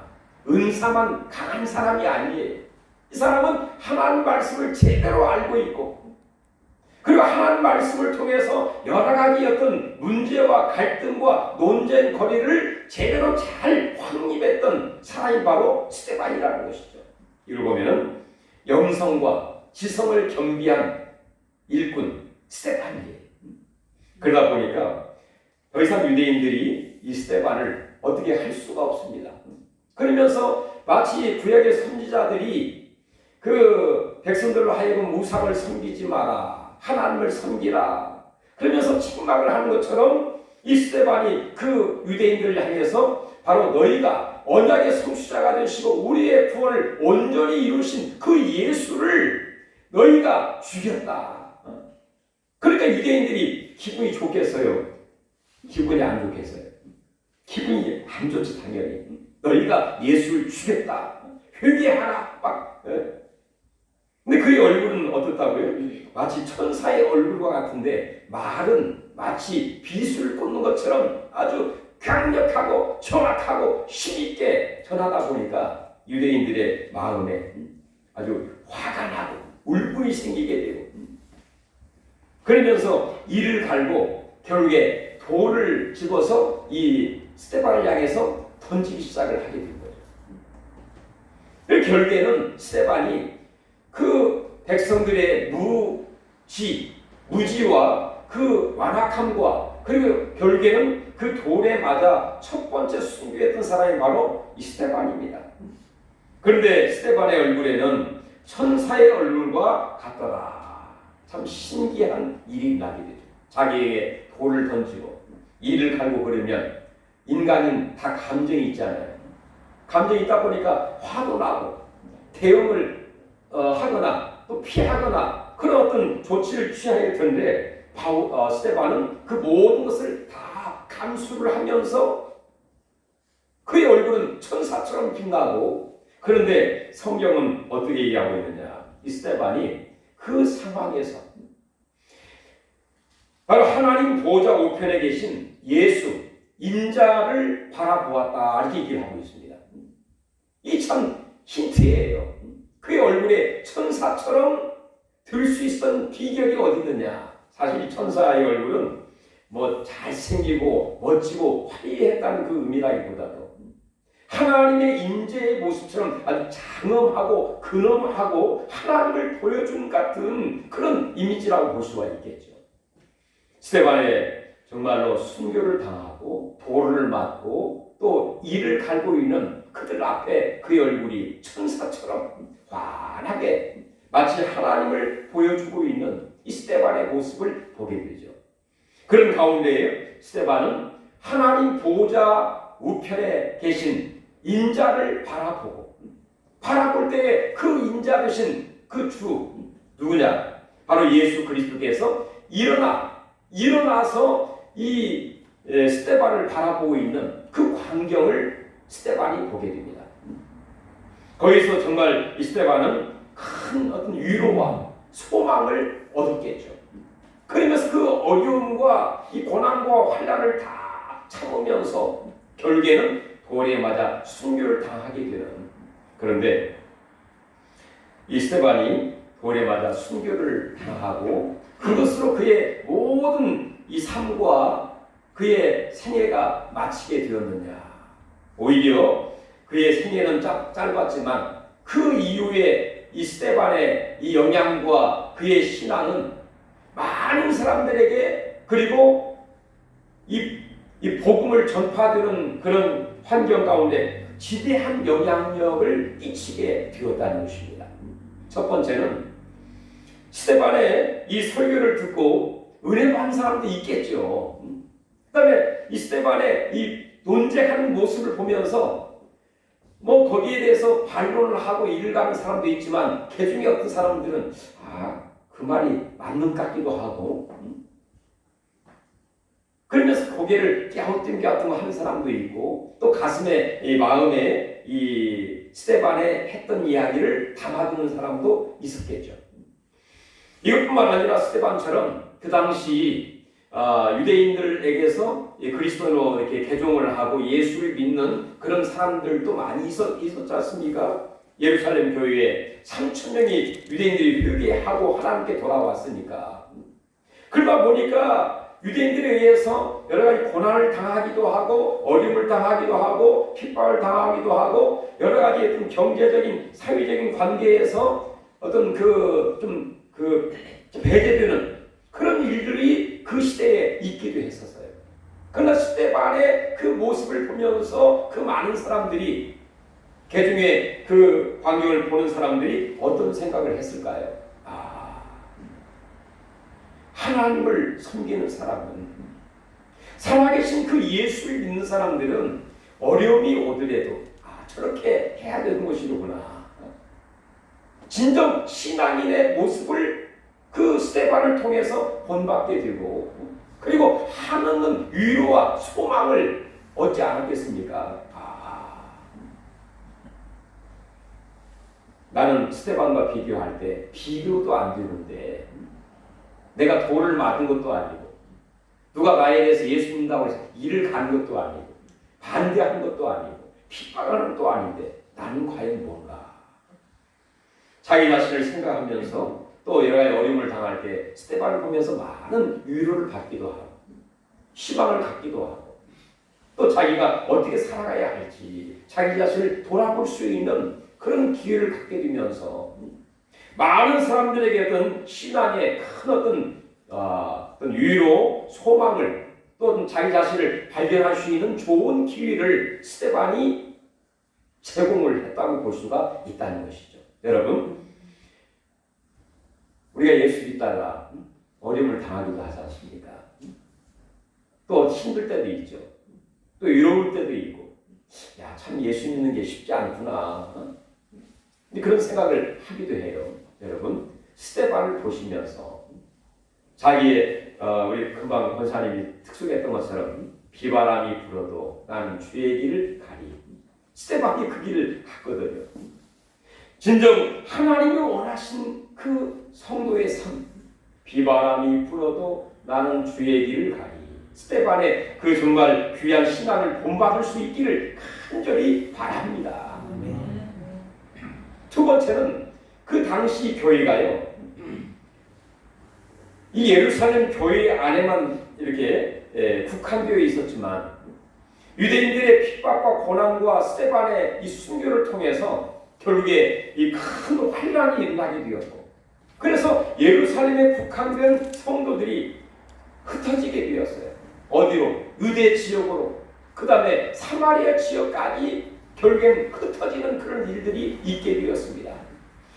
은사만 강한 사람이 아니에요. 이 사람은 하나님 말씀을 제대로 알고 있고 그리고 하나님 말씀을 통해서 여러 가지 어떤 문제와 갈등과 논쟁 거리를 제대로 잘 확립했던 사람이 바로 스데반이라는 것이죠. 이걸 보면은 영성과 지성을 겸비한 일꾼 스데반이에요. 그러다 보니까 더 이상 유대인들이 이 스데반을 어떻게 할 수가 없습니다. 그러면서 마치 구약의 선지자들이 그 백성들로 하여금 우상을 섬기지 마라, 하나님을 섬기라 그러면서 책망을 하는 것처럼 이 스데반이 그 유대인들을 향해서 바로 너희가 언약의 성취자가 되시고 우리의 구원을 온전히 이루신 그 예수를 너희가 죽였다. 그러니까 유대인들이 기분이 좋겠어요? 기분이 안 좋겠어요? 기분이 안 좋지 당연히. 너희가 예수를 죽였다. 회개하라. 막. 근데 그의 얼굴은 어떻다고요? 마치 천사의 얼굴과 같은데 말은 마치 비수를 꽂는 것처럼 아주 강력하고 정확하고 힘있게 전하다 보니까 유대인들의 마음에 아주 화가 나고 울분이 생기게 되고 그러면서 이를 갈고 결국에 돌을 집어서 이 스데반을 향해서 던지기 시작을 하게 된 거죠. 결국에는 스데반이 그 백성들의 무지와 그 완악함과 그리고 결국에는 그 돌에 맞아 첫 번째 순교했던 사람이 바로 이 스데반입니다. 그런데 스데반의 얼굴에는 천사의 얼굴과 같더라. 참 신기한 일이 나게 되죠. 자기에게 돌을 던지고 이를 갈고 그러면 인간은 다 감정이 있잖아요. 감정이 있다 보니까 화도 나고 대응을 하거나 또 피하거나 그런 어떤 조치를 취해야 할 텐데 스데반은 그 모든 것을 다 감수를 하면서 그의 얼굴은 천사처럼 빛나고 그런데 성경은 어떻게 얘기하고 있느냐? 이 스데반이 그 상황에서 바로 하나님 보좌 우편에 계신 예수 인자를 바라보았다 이렇게 얘기를 하고 있습니다. 이 참 힌트예요. 그의 얼굴에 천사처럼 들 수 있었던 비결이 어디 있느냐? 사실 이 천사의 얼굴은 뭐 잘생기고 멋지고 화려했다는 그 의미라기보다도 하나님의 임재의 모습처럼 아주 장엄하고 근엄하고 하나님을 보여준 같은 그런 이미지라고 볼 수가 있겠죠. 스데반의 정말로 순교를 당하고 돌을 맞고 또 이를 갈고 있는 그들 앞에 그의 얼굴이 천사처럼 환하게 마치 하나님을 보여주고 있는 이 스데반의 모습을 보게 되죠. 그런 가운데에 스데반은 하나님 보좌 우편에 계신 인자를 바라볼 때에 그 인자 되신 그 주 누구냐? 바로 예수 그리스도께서 일어나서 이 스데반을 바라보고 있는 그 광경을 스데반이 보게 됩니다. 거기서 정말 이 스데반은 큰 어떤 위로와 소망을 얻었겠죠. 그러면서 그 어려움과 이 고난과 환난을 다 참으면서 결국에는 돌에 맞아 순교를 당하게 되는, 그런데 이 스데반이 돌에 맞아 순교를 당하고 그것으로 그의 모든 이 삶과 그의 생애가 마치게 되었느냐? 오히려 그의 생애는 짧았지만 그 이후에 이 스데반의 이 영향과 그의 신앙은 많은 사람들에게, 그리고 이 복음을 전파되는 그런 환경 가운데 지대한 영향력을 끼치게 되었다는 것입니다. 첫 번째는 스데반의 이 설교를 듣고 은혜 받은 사람도 있겠죠. 그 다음에 이 스데반의 이 논쟁하는 모습을 보면서 뭐 거기에 대해서 반론을 하고 일을 가는 사람도 있지만 그 중에 어떤 사람들은 그 말이 맞는 것 같기도 하고, 그러면서 고개를 갸우뚱갸우뚱 하는 사람도 있고, 또 가슴에 이 마음에 이 스데반의 했던 이야기를 담아두는 사람도 있었겠죠. 이것뿐만 아니라 스데반처럼 그 당시 유대인들에게서 그리스도로 이렇게 개종을 하고 예수를 믿는 그런 사람들도 많이 있었지 않습니까? 예루살렘 교회에 3,000명이 유대인들이 회개하고 하나님께 돌아왔으니까. 그러다 보니까 유대인들에 의해서 여러 가지 고난을 당하기도 하고 어려움을 당하기도 하고 핍박을 당하기도 하고 여러 가지 어떤 경제적인 사회적인 관계에서 어떤 좀 배제되는 그런 일들이 그 시대에 있기도 했었어요. 그러나 스데반의 그 모습을 보면서 그 많은 사람들이, 개중에 그 광경을 보는 사람들이 어떤 생각을 했을까요? 하나님을 섬기는 사람은, 살아계신 그 예수를 믿는 사람들은 어려움이 오더라도 저렇게 해야 되는 것이로구나. 진정 신앙인의 모습을 그 스데반을 통해서 본받게 되고, 그리고 하나는 위로와 소망을 얻지 않았겠습니까? 나는 스데반과 비교할 때 비교도 안 되는데, 내가 돌을 맞은 것도 아니고, 누가 나에 대해서 예수 믿는다고 해서 일을 간 것도 아니고, 반대한 것도 아니고, 핍박하는 것도 아닌데 나는 과연 뭔가? 자기 자신을 생각하면서 또 여러 가지 어려움을 당할 때 스데반을 보면서 많은 위로를 받기도 하고 희망을 갖기도 하고, 또 자기가 어떻게 살아가야 할지 자기 자신을 돌아볼 수 있는 그런 기회를 갖게 되면서 많은 사람들에게 어떤 신앙의 큰 어떤 위로, 소망을, 또 자기 자신을 발견할 수 있는 좋은 기회를 스데반이 제공을 했다고 볼 수가 있다는 것이죠. 여러분, 우리가 예수 믿다가 어려움을 당하기도 하지 않습니까? 또 힘들 때도 있죠. 또 외로울 때도 있고, 참 예수 믿는 게 쉽지 않구나. 근데 그런 생각을 하기도 해요. 여러분, 스데반을 보시면서 자기의 우리 금방 권사님이 특수했던 것처럼 비바람이 불어도 나는 주의 길을 가리. 스데반이 그 길을 갔거든요. 진정 하나님이 원하신 그 성도의 삶, 비바람이 불어도 나는 주의 길을 가리. 스데반의 그 정말 귀한 신앙을 본받을 수 있기를 간절히 바랍니다. 두 번째는 그 당시 교회가요, 이 예루살렘 교회 안에만 이렇게 국한되어 있었지만 유대인들의 핍박과 고난과 스데반의 이 순교를 통해서 결국에 이 큰 환란이 일어나게 되었고, 그래서 예루살렘에 국한된 성도들이 흩어지게 되었어요. 어디로? 유대 지역으로, 그 다음에 사마리아 지역까지 결국엔 흩어지는 그런 일들이 있게 되었습니다.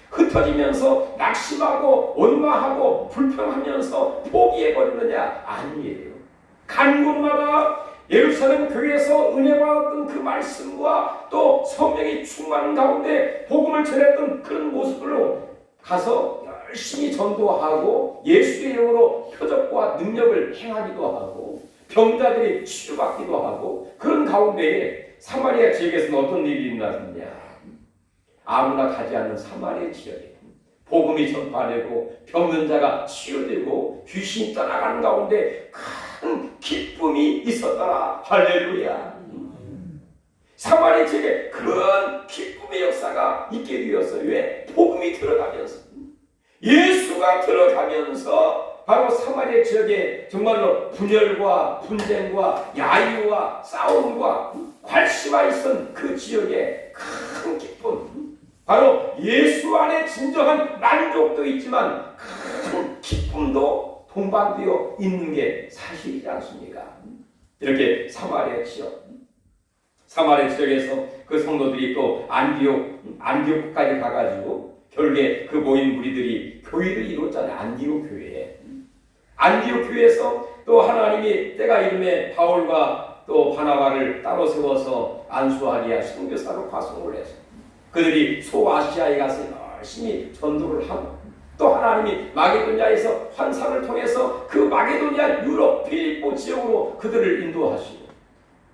흩어지면서 낙심하고 원망하고 불평하면서 포기해버리느냐? 아니에요. 간 곳마다 예루살렘 교회에서 은혜 받았던 그 말씀과 또 성령이 충만한 가운데 복음을 전했던 그런 모습으로 가서 열심히 전도하고 예수의 이름으로 표적과 능력을 행하기도 하고 병자들이 치유받기도 하고, 그런 가운데에 사마리아 지역에서는 어떤 일이 일어났느냐? 아무나 가지 않는 사마리아 지역에 복음이 전파되고 병든 자가 치유되고 귀신이 떠나가는 가운데 큰 기쁨이 있었더라. 할렐루야. 사마리아 지역에 그런 기쁨의 역사가 있게 되었어요. 왜? 복음이 들어가면서, 예수가 들어가면서 바로 사마리아 지역에 정말로 분열과 분쟁과 야유와 싸움과 괄시가 있던 그 지역에 큰 기쁨, 바로 예수 안에 진정한 만족도 있지만 큰 기쁨도 동반되어 있는 게 사실이지 않습니까? 이렇게 사마리아 지역에서 그 성도들이 또 안디옥까지 가가지고 결국에 그 모인 무리들이 교회를 이뤘잖아요. 안디옥 교회에서 또 하나님이 때가 이름에 바울과 또 바나바를 따로 세워서 안수하리아 선교사로 파송을 해서 그들이 소아시아에 가서 열심히 전도를 하고, 또 하나님이 마게도냐에서 환상을 통해서 그 마게도냐 유럽 필리포 지역으로 그들을 인도하시고,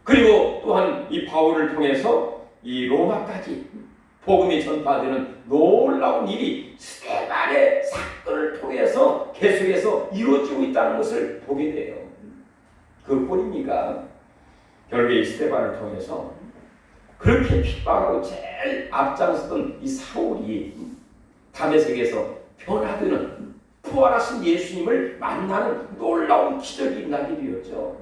그리고 또한 이 바울을 통해서 이 로마까지 복음이 전파되는 놀라운 일이 스데반의 사건을 통해서 계속해서 이루어지고 있다는 것을 보게 돼요. 그뿐입니까? 결국에 이 스데반을 통해서 그렇게 핍박하고 제일 앞장서던 이 사울이 다메섹에서 변화되는, 부활하신 예수님을 만나는 놀라운 기적이 일어나게 되었죠.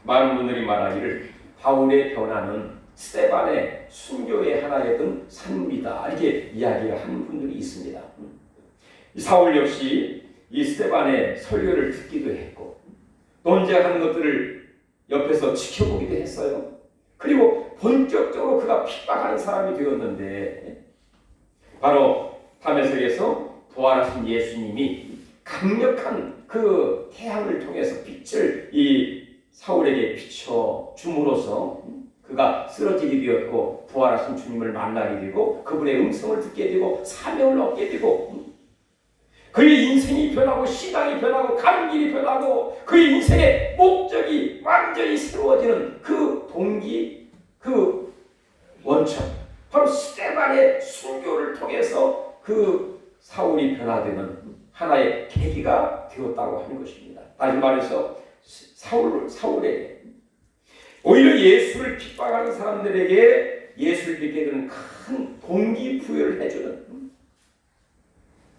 많은 분들이 말하기를 바울의 변화는 스데반의 순교의 하나였던 산물이다, 이렇게 이야기를 하는 분들이 있습니다. 사울 역시 이 스데반의 설교를 듣기도 했고 논쟁하는 것들을 옆에서 지켜보기도 했어요. 그리고 본격적으로 그가 핍박하는 사람이 되었는데, 바로 다메섹에서 부활하신 예수님이 강력한 그 태양을 통해서 빛을 이 사울에게 비춰 줌으로써 그가 쓰러지게 되었고, 부활하신 주님을 만나게 되고 그분의 음성을 듣게 되고 사명을 얻게 되고, 그의 인생이 변하고 신앙이 변하고 가는 길이 변하고 그의 인생의 목적이 완전히 새로워지는 그 동기, 그 원천, 바로 스데반의 순교를 통해서 그 사울이 변화되는 하나의 계기가 되었다고 하는 것입니다. 다시 말해서 사울에게, 오히려 예수를 핍박하는 사람들에게 예수를 믿게 되는 큰 동기부여를 해주는,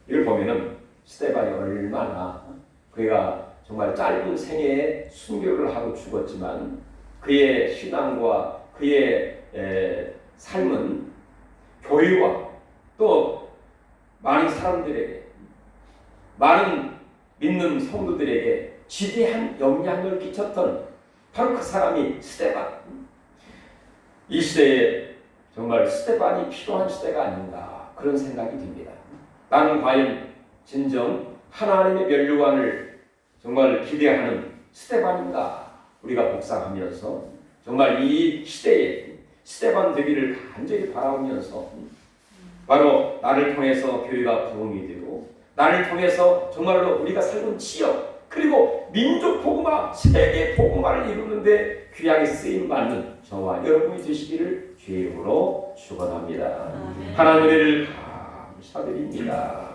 이걸 보면은 스데반이 얼마나 그가 정말 짧은 생애에 순교를 하고 죽었지만 그의 신앙과 그의 삶은 교회와 또 많은 사람들에게, 많은 믿는 성도들에게 지대한 영향을 끼쳤던 바로 그 사람이 스데반. 이 시대에 정말 스데반이 필요한 시대가 아닌가, 그런 생각이 듭니다. 나는 과연 진정 하나님의 면류관을 정말 기대하는 스데반인가? 우리가 묵상하면서 정말 이 시대에 스데반 되기를 간절히 바라보면서, 바로 나를 통해서 교회가 부흥이 되고 나를 통해서 정말로 우리가 살던 지역, 그리고 민족 복음화, 세계 복음화를 이루는데 귀하게 쓰임받는 저와 여러분이 되시기를 주의 이름으로 축원합니다. 하나님을 감사드립니다.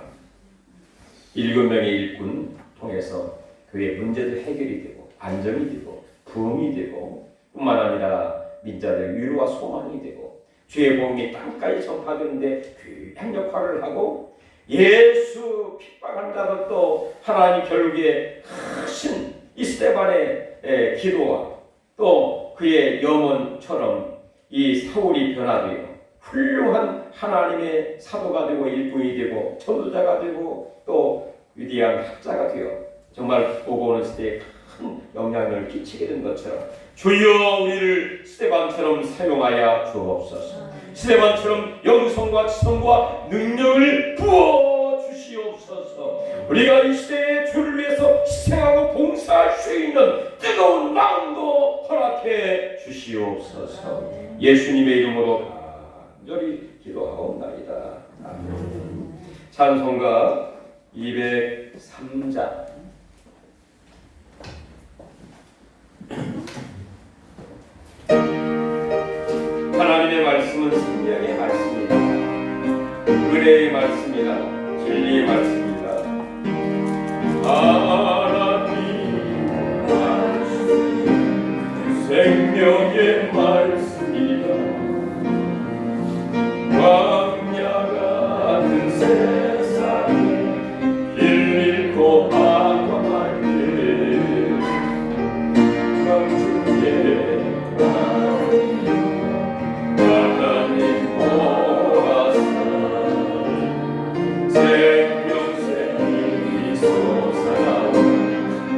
7명의 일꾼 통해서 그의 문제도 해결이 되고 안정이 되고 부흥이 되고, 뿐만 아니라 민자들의 위로와 소망이 되고 주의 복음이 땅까지 전파되는데 귀한 역할을 하고, 예수 핍박한 자도 또 하나님 결국에 크신 이 스데반의 기도와 또 그의 염원처럼 이 사울이 변화되어 훌륭한 하나님의 사도가 되고 일꾼이 되고 전도자가 되고 또 위대한 학자가 되어 정말 오고 오는 시대에 큰 영향력을 끼치게 된 것처럼 주여 우리를 스데반처럼 사용하여 주옵소서. 스데반처럼 영성과 지성과 능력을 부어 주시옵소서. 우리가 이 시대에 주를 위해서 희생하고 봉사할 수 있는 뜨거운 마음도 허락해 주시옵소서. 예수님의 이름으로 간절히 기도하옵나이다. 아멘. 찬송가 203장. 하나님의 말씀은 생명의 말씀이다. 은혜의 말씀이다. 진리의 말씀이다. 하나님 말씀 생명의 말씀이다. 광야 같은 세상에 길 잃고 방황할 때 강주께 하나님 보아서 생명샘이 솟아나온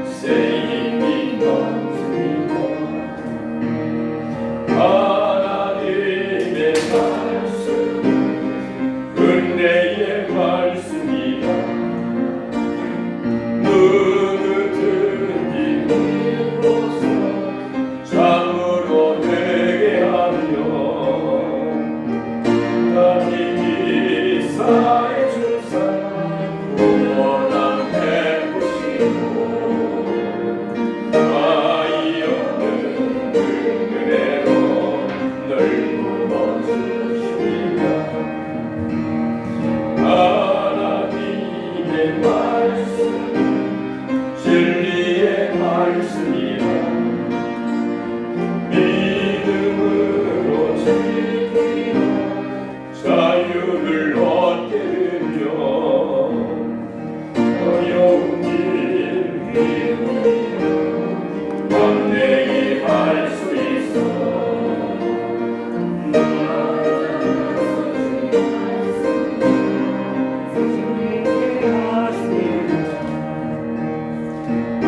새 힘이 넘칩니다. 하나님의 말씀 은혜의 말씀이다. 누구든지 믿고서 참으로 되게 하며 하나님이 사해 주사 구원함 베푸시고 아이 없는 은혜로 널 부어주십니다. 하나님의 말씀 진리의 말씀이라 믿음으로 지키며 자유를 얻게 되며 어려운 길 힘으로 담대히 할 수 있어.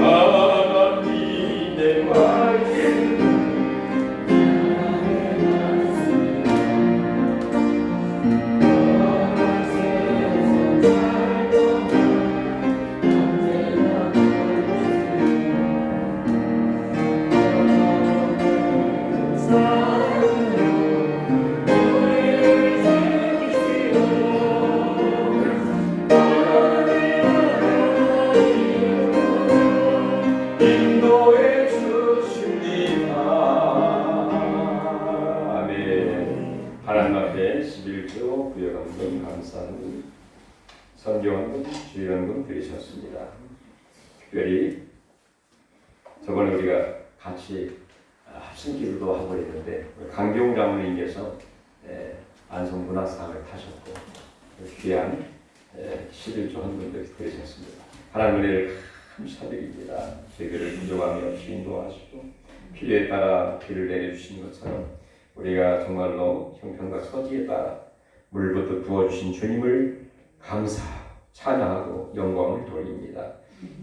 하나님의 말씀 인도해 주십니다. 아멘. 하나님 앞에 11조 구역원금 감사하는 선교원금 주일원금 드리셨습니다. 특별히 저번에 우리가 같이 합심기도도 하고 있는데 강경 장로님께서 안성문화상을 타셨고 귀한 11조 헌금을 드리셨습니다. 하나님 은혜를 감사드립니다. 저희들을 구조하며 인도하시고 필요에 따라 비를 내려주신 것처럼 우리가 정말로 형편과 처지에 따라 물부터 부어주신 주님을 감사하고 찬양하고 영광을 돌립니다.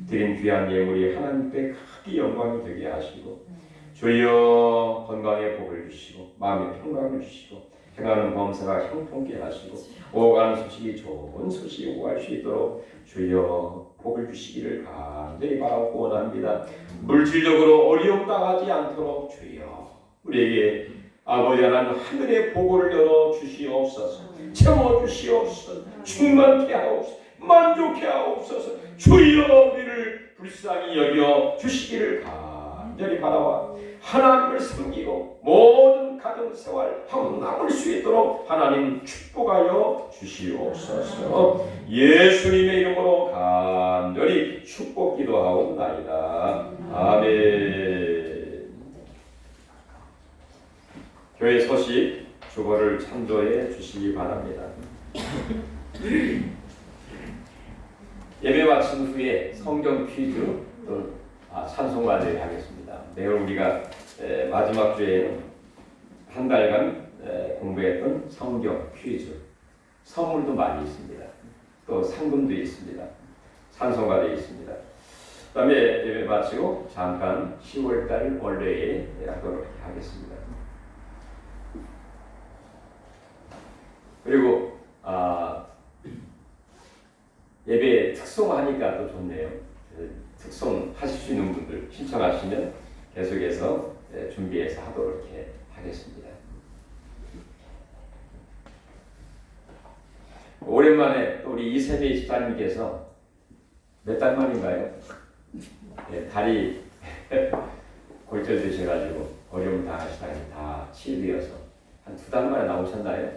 드린 귀한 예물이 하나님께 크게 영광이 되게 하시고 주여 건강에 복을 주시고 마음에 평강을 주시고 행하는 범사가 형통케 하시고 오가는 소식이 좋은 소식이 오갈 수 있도록 주여 복을 주시기를 간절히 바라고 원합니다. 물질적으로 어려움 당하지 않도록 주여 우리에게 아버지 하나님 하늘의 보고를 열어 주시옵소서. 채워 주시옵소서. 충만케 하옵소서. 만족케 하옵소서. 주여 우리를 불쌍히 여겨 주시기를 간절히 바라와 하나님을 섬기고 모든 가정 생활 하고 남을 수 있도록 하나님 축복하여 주시옵소서. 예수님의 이름으로 간절히 축복 기도하옵나이다. 아멘. 교회 소식 주보를 참조해 주시기 바랍니다. 마친 후에 성경 퀴즈 또 찬송가를 하겠습니다. 내일 우리가 마지막 주에는 한 달간 공부했던 성경 퀴즈, 선물도 많이 있습니다. 또 상금도 있습니다. 찬송가도 있습니다. 그 다음에 예배 마치고 잠깐 10월달 원래에 하도록 하겠습니다. 그리고 예배 특송하니까 또 좋네요. 특송 하실 수 있는 분들 신청하시면 계속해서 준비해서 하도록 이렇게 하겠습니다. 오랜만에 또 우리 이세배 집사님께서 몇 달 만인가요? 다리 골절되셔가지고 어려움 당하시다니 다 치유되어서 한 2달 만에 나오셨나요?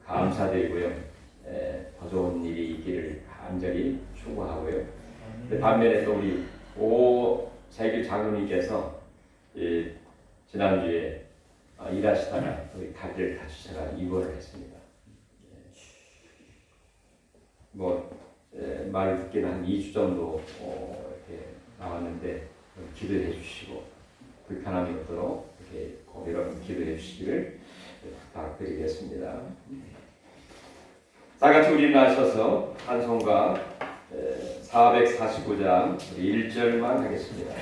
감사드리고요. 더 좋은 일이 있기를 간절히 추구하고요. 반면에 또 우리 오세길 장로님께서 지난주에 일하시다가 다리를 다치셔서 입원을 했습니다. 말 듣기는 한 2주 정도 이렇게 나왔는데 기도해 주시고 불편함이 없도록 이렇게 이런 기도해 주시기를 부탁드리겠습니다. 다 같이 우리 나셔서 찬송가 449장 1절만 하겠습니다.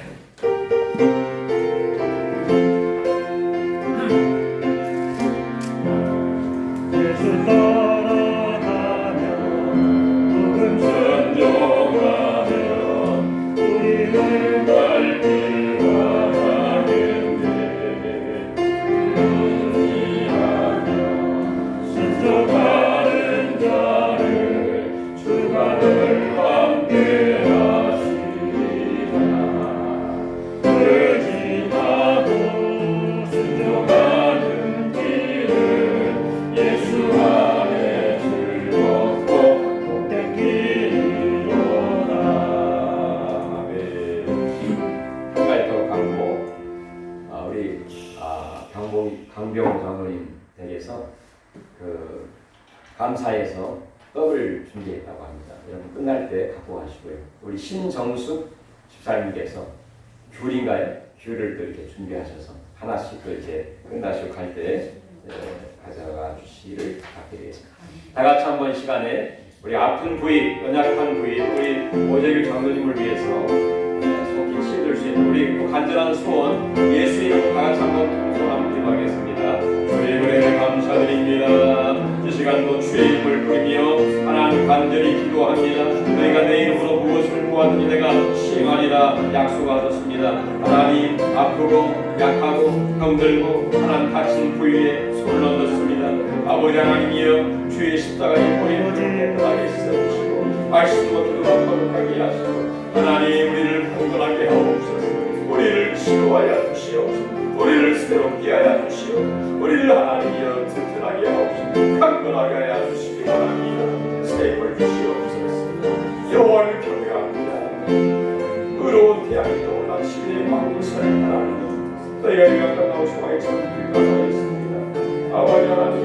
예수 따라가며 혹은 순종하며 우리를 갈 길과 가겠네. 의지하며 순종하는 자를 주가 늘 함께 하시리라. 의지하고 순종하는 길을 예수 안에 즐겁고 복되기로다. 한 가지 더 광고. 우리 강병 장로님 댁에서 감사해서 떡을 준비했다고 합니다. 여러분 끝날 때 갖고 가시고요. 우리 신정숙 집사님께서 귤인가요? 귤을 또 이렇게 준비하셔서 하나씩 또 이제 끝나시고 갈 때 가져가 주시기를 부탁드리겠습니다. 다 같이 한번 시간에 우리 아픈 부위, 연약한 부위, 우리 오재규 장로님을 위해서 속히 치료될 수 있는 우리 또 간절한 소원 예수 이름으로 다 같이 한번 통성함을 기도하겠습니다. 주의 은혜를 감사드립니다. 이 시간도 주의 이름을 부르며 하나님 간절히 기도합니다. 너희가 내 이름으로 무엇을 구하든지 내가 시행하리라 약속하셨습니다. 하나님 아프고 약하고 병들고 하나님 다친 부위에 손을 얹었습니다. 아버지 하나님이여 주의 십자가의 뿌리를 깨끗하게 씻어주시고 말씀과 기도가 거룩하게 하시고 하나님 우리를 건강하게 하옵소서. 우리를 치료하여 주시옵소서. 우리를 새롭게 하여 주시오. 우리를 하나님이여 튼튼하게 하옵소서. 강건하게 하여 주시기 바랍니다. 새 힘을 주시옵소서. 영원을 경배합니다. 의로운 태양이 떠올라 시대의 방울선을 바랍니다. 너희가 유학간 나오시고 하여금 불가사에 있습니다. 아버지 하나님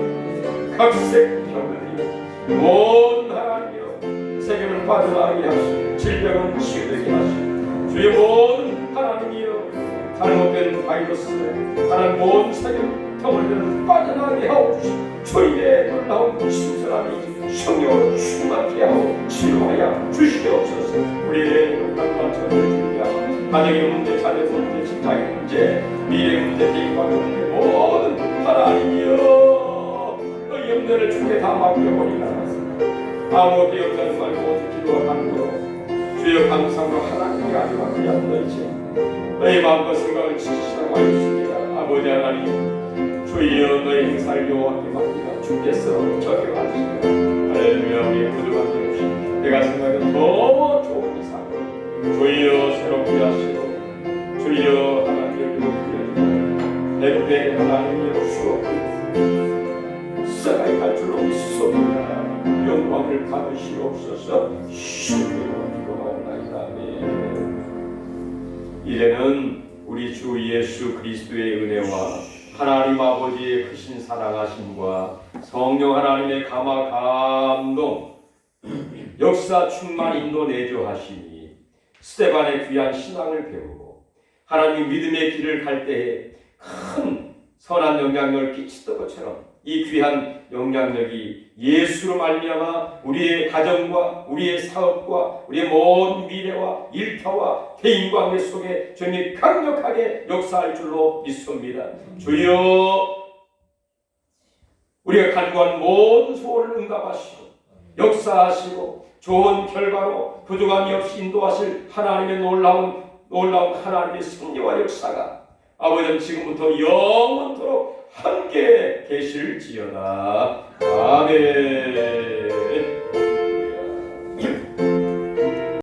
각색 병들이 모든 하나님이여 세계를 빠져나가게 하시고 질병은 치유되게 하시고 주의 모든 하나님이여 잘못된 바이러스 하나님 모든 세계를 병을 빠져나가게 하옵시고 주의 놀라운 신선함이 성령으로 충만케 하고 치료하여 주시옵소서. 우리의 욕망과 전을 준비하고 가정의 문제, 자녀 문제, 직장의 문제, 미래 문제, 대인과 문제 모든 하나님이여 너희 염려를 주께 다 맡겨버리라. 아무것도 염려하지 말고 기도와 간구로 주여 감사로 하나님이 가지고 그냥 너희 마음과 생각을 지키시라고 하였습니다. 아버지 하나님 주여 너희 행사를 여호와께 맡기라. 주께서 적용하시라. 할렐루야. 우리 구주가 되옵시고 내가 생각하는 더 좋은 이상 주여 새롭게 하시고 주여 하나님을 높이시고 내게 하나님의 수없고 사랑이 갈 줄로 믿습니다. 영광을 받으시옵소서. 주님으로 기도하옵나이다. 이제는 우리 주 예수 그리스도의 은혜와 하나님 아버지의 크신 사랑하심과 성령 하나님의 감화 감동 역사 충만 인도 내조하시니 스데반의 귀한 신앙을 배우고 하나님 믿음의 길을 갈 때에 큰 선한 영향력을 끼치던 것처럼 이 귀한 영향력이 예수로 말미암아 우리의 가정과 우리의 사업과 우리의 먼 미래와 일터와 개인 관계 속에 주님이 강력하게 역사할 줄로 믿습니다. 주여, 우리가 간구한 모든 소원을 응답하시고 역사하시고 좋은 결과로 부족함이 없이 인도하실 하나님의 놀라운 하나님의 섭리와 역사가 아버지는 지금부터 영원토록 함께 계실지어다. 아멘.